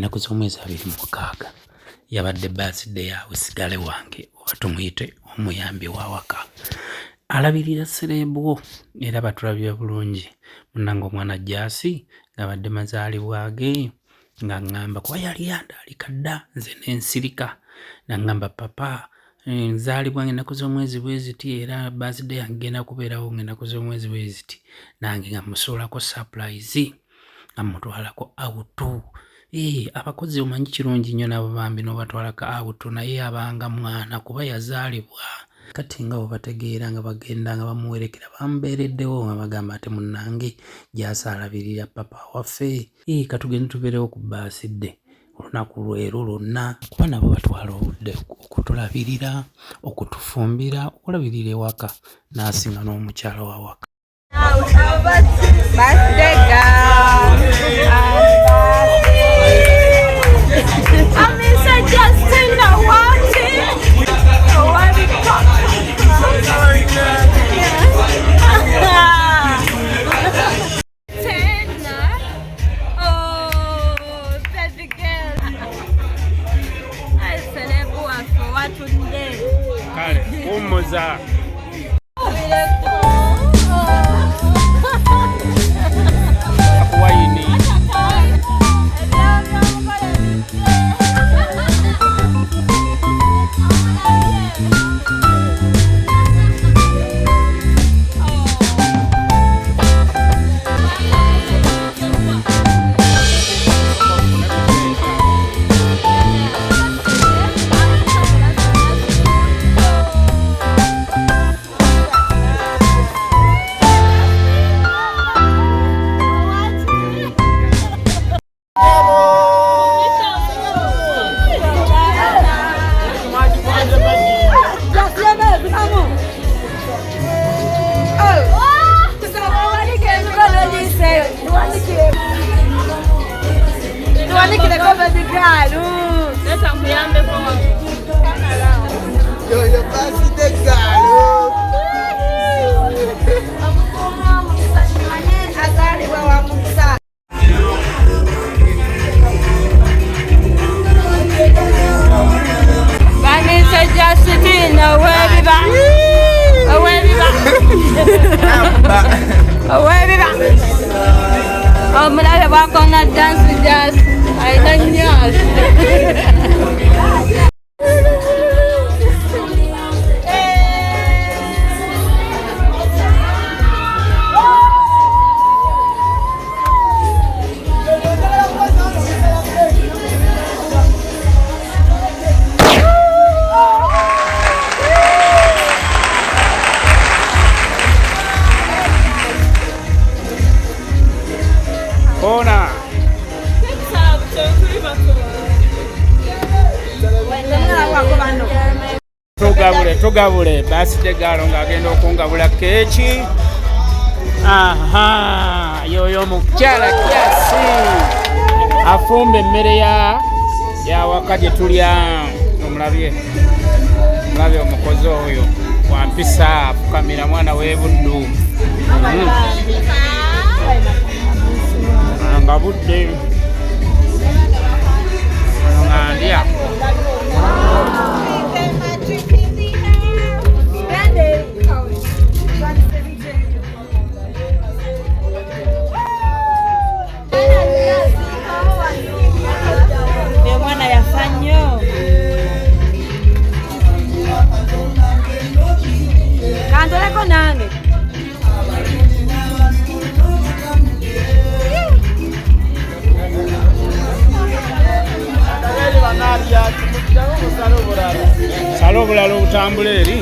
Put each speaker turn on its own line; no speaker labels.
ennaku z'omwezi 26 yabadde birthday yawe sigale wange oba tumuyite omuyambi wawaka alabirira serebwo era batulabye bulungi munnange omwana Jasi ngabadde mazaalibwa ge nga ngamba kuba yali yandaalika dda nze n'ensirika nangamba papa nzaalibwa ennaku z'omwezi bweziti era birthday yange genda kubeerawo ennaku z'omwezi bweziti nange nga musuulako surprise nga mutwalako Abdu. Abakozi omanyi kirungi nnyo nabo bambi n'obatwalako Abdu naye abanga mwana kuba yazaalibwa kati nga obategeera nga bagenda nga bamuwerekera bamubeereddewo nga bagamba ate munnange gyasaalabirira papa waffe katugende tubeerewo ku birthday olunaku lwero lwonna kuba nabo batwala obudde okutulabirira okutufumbira okulabirira ewaka n'asinga n'omukyala wawaka.
Birthday girl. Amaze just in the water. What we got? Tenna. Oh, baby girl. I celebrate for what today.
Kale, umuza.
I'm gonna dance with us. I don't know.
Tugabule birthday girl ng'agenda okungabula keeki. Yoyo mukyala Jasi afumba emmere ya waka gye tulya. Omulabye omukozi oyo wampisa afukamira mwana w'Ebuddu nga budde nga ndya. Sala obulala obutambula eri.